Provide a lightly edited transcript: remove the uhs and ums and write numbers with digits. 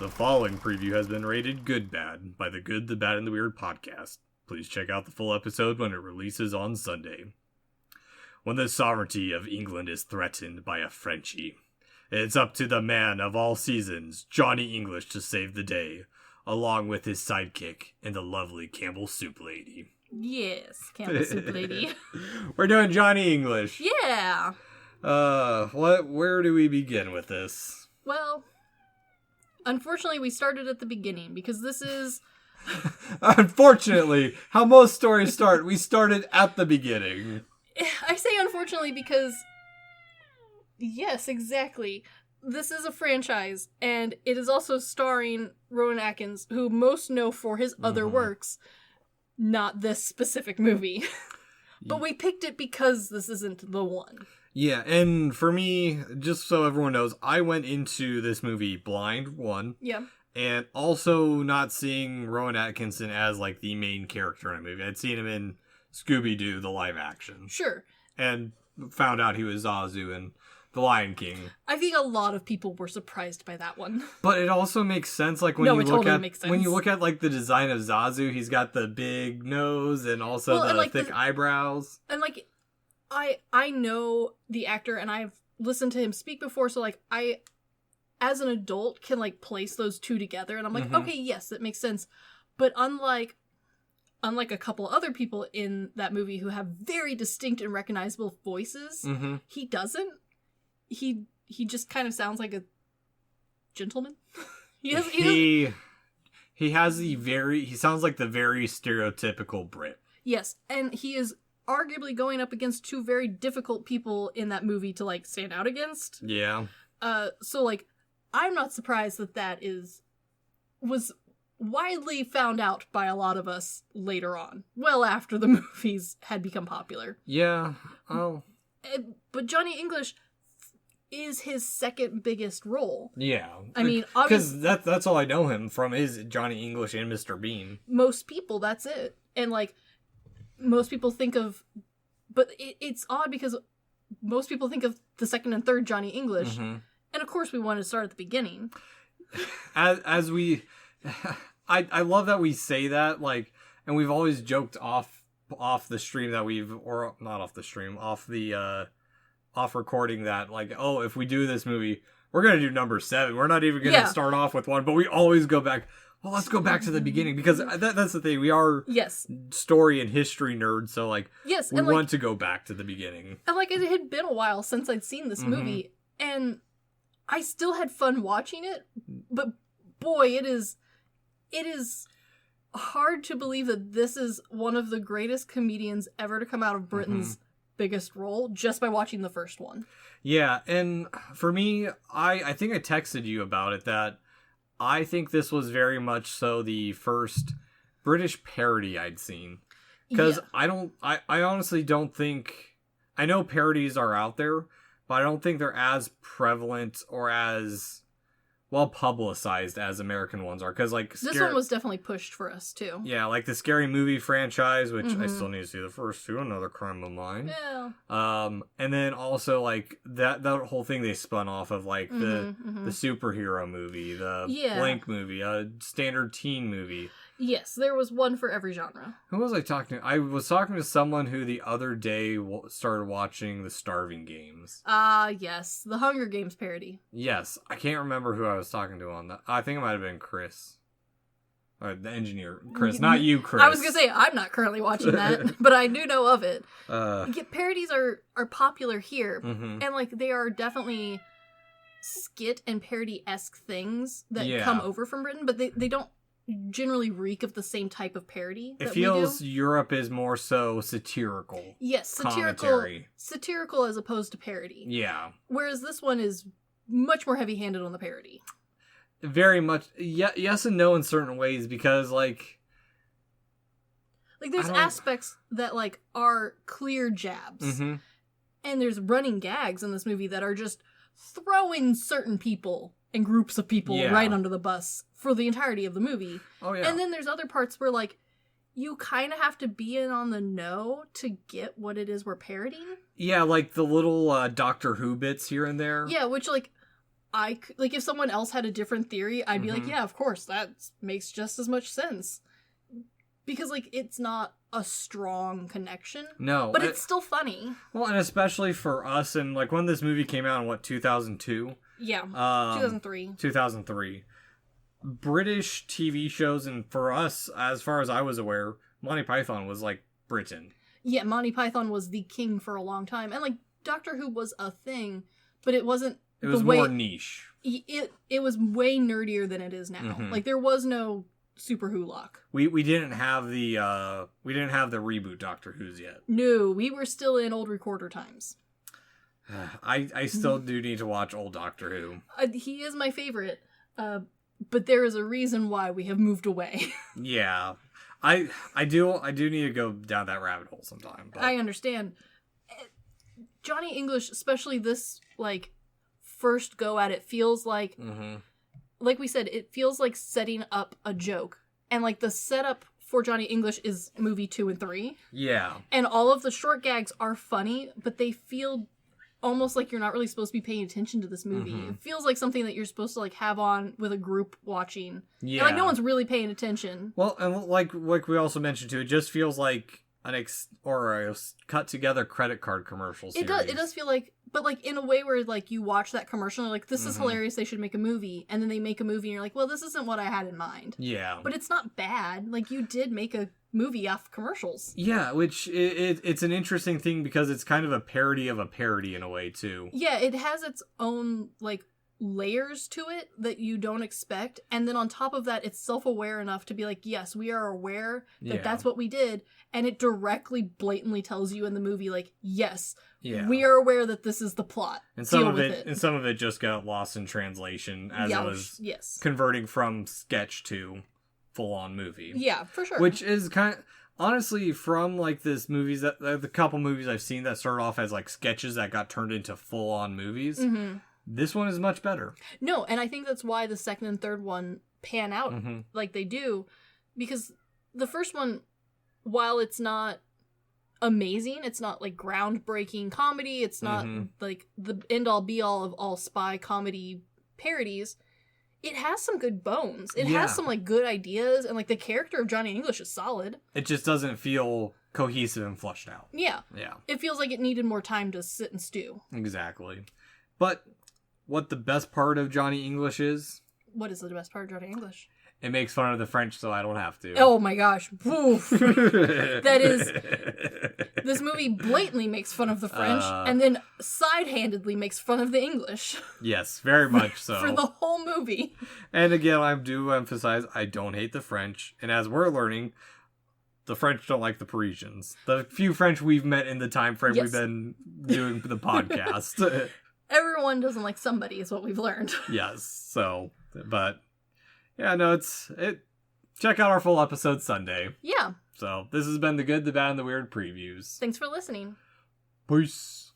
The following preview has been rated Good Bad by the Good, the Bad, and the Weird podcast. Please check out the full episode when it releases on Sunday. When the sovereignty of England is threatened by a Frenchie, it's up to the man of all seasons, Johnny English, to save the day, along with his sidekick and the lovely Campbell Soup Lady. Yes, Campbell Soup Lady. We're doing Johnny English. Yeah. Where do we begin with this? Well, unfortunately, we started at the beginning because this is... Unfortunately, how most stories start, we started at the beginning. I say unfortunately because... Yes, exactly. This is a franchise, and it is also starring Rowan Atkins, who most know for his other works, not this specific movie. But we picked it because this isn't the one. Yeah, and for me, just so everyone knows, I went into this movie blind, one. Yeah. And also not seeing Rowan Atkinson as, like, the main character in a movie. I'd seen him in Scooby-Doo, the live action. Sure. And found out he was Zazu in The Lion King. I think a lot of people were surprised by that one. But it also makes sense, like, when when you look at, like, the design of Zazu, he's got the big nose and also the thick eyebrows. And, like, I know the actor, and I've listened to him speak before, so, like, I, as an adult, can, like, place those two together, and I'm like, okay, yes, that makes sense. But unlike a couple other people in that movie who have very distinct and recognizable voices, he doesn't. He just kind of sounds like a gentleman. He sounds like the very stereotypical Brit. Yes, and he is arguably going up against two very difficult people in that movie to, like, stand out against. Yeah. So, like, I'm not surprised that was widely found out by a lot of us later on, well after the movies had become popular. Yeah. Oh. But Johnny English is his second biggest role. Yeah. I mean, because that's all I know him from is Johnny English and Mr. Bean. Most people, that's it. And, like, most people think of... But it's odd because most people think of the second and third Johnny English. And, of course, we wanted to start at the beginning. As we... I love that we say that, like... And we've always joked off the stream that we've... Or, not off the stream. Off the... off recording that, like, oh, if we do this movie, we're going to do number 7. We're not even going to start off with 1, but we always go back... Well, let's go back to the beginning, because that's the thing. We are story and history nerds, so, like, we want to go back to the beginning. And, like, it had been a while since I'd seen this movie, and I still had fun watching it, but, boy, it is hard to believe that this is one of the greatest comedians ever to come out of Britain's biggest role, just by watching the first one. Yeah, and for me, I think I texted you about it, that I think this was very much so the first British parody I'd seen. Because I honestly don't think... I know parodies are out there, but I don't think they're as prevalent or as well publicized as American ones are. Because, like... This one was definitely pushed for us, too. Yeah, like the Scary Movie franchise, which I still need to see the first two, another crime of mine. Yeah. And then also, like, that whole thing they spun off of, like, the superhero movie, the blank movie, a standard teen movie. Yes, there was one for every genre. Who was I talking to? I was talking to someone who the other day started watching The Starving Games. Yes. The Hunger Games parody. Yes. I can't remember who I was talking to on that. I think it might have been Chris. Or the engineer. Chris. Not you, Chris. I was going to say, I'm not currently watching that, but I do know of it. Parodies are popular here, and, like, they are definitely skit and parody-esque things that come over from Britain, but they don't generally reek of the same type of parody that it feels Europe is more so satirical. Yes, satirical as opposed to parody. Yeah. Whereas this one is much more heavy-handed on the parody. Very much. Yes and no in certain ways, because, like... Like, there's aspects that, like, are clear jabs. And there's running gags in this movie that are just throwing certain people and groups of people right under the bus for the entirety of the movie. Oh, yeah. And then there's other parts where, like, you kind of have to be in on the know to get what it is we're parodying. Yeah, like the little Doctor Who bits here and there. Yeah, which, like, like, if someone else had a different theory, I'd be like, yeah, of course, that makes just as much sense. Because, like, it's not a strong connection. No. But it's still funny. Well, and especially for us, and, like, when this movie came out in, 2002? Yeah, 2003. 2003. British TV shows, and for us, as far as I was aware, Monty Python was, like, Britain. Yeah, Monty Python was the king for a long time. And, like, Doctor Who was a thing, but it wasn't It was more niche. It was way nerdier than it is now. Like, there was no Super Who-lock. We didn't have the reboot Doctor Who's yet. No, we were still in old recorder times. I still do need to watch old Doctor Who. He is my favorite, but there is a reason why we have moved away. Yeah, I do need to go down that rabbit hole sometime. But... I understand. Johnny English, especially this, like, first go at it, feels like, like we said, it feels like setting up a joke. And, like, the setup for Johnny English is movie 2 and 3. Yeah. And all of the short gags are funny, but they feel almost like you're not really supposed to be paying attention to this movie. It feels like something that you're supposed to, like, have on with a group watching. Yeah. And, like, no one's really paying attention. Well, and like we also mentioned too, it just feels like a cut together credit card commercial series. It does feel like, but, like, in a way where, like, you watch that commercial and you're like, this is hilarious, they should make a movie. And then they make a movie and you're like, well, this isn't what I had in mind. Yeah. But it's not bad. Like, you did make a movie off commercials. Yeah, which it's an interesting thing because it's kind of a parody of a parody in a way too. Yeah, it has its own, like, layers to it that you don't expect, and then on top of that, it's self-aware enough to be like, yes, we are aware that that's what we did, and it directly, blatantly tells you in the movie, like, yes, we are aware that this is the plot. And some of it just got lost in translation as it was converting from sketch to full-on movie. Yeah, for sure. Which is kind of, honestly, from, like, this movies that the couple movies I've seen that started off as, like, sketches that got turned into full-on movies. This one is much better. No, and I think that's why the second and third one pan out like they do. Because the first one, while it's not amazing, it's not, like, groundbreaking comedy, it's not, like, the end-all be-all of all spy comedy parodies, it has some good bones. It has some, like, good ideas, and, like, the character of Johnny English is solid. It just doesn't feel cohesive and fleshed out. Yeah. It feels like it needed more time to sit and stew. Exactly. But... what the best part of Johnny English is? What is the best part of Johnny English? It makes fun of the French, so I don't have to. Oh my gosh. That is... this movie blatantly makes fun of the French, and then side-handedly makes fun of the English. Yes, very much so. For the whole movie. And again, I do emphasize, I don't hate the French, and as we're learning, the French don't like the Parisians. The few French we've met in the time frame we've been doing the podcast. Everyone doesn't like somebody is what we've learned. Yes. So, but yeah, no, check out our full episode Sunday. Yeah. So, this has been the good, the bad, and the weird previews. Thanks for listening. Peace.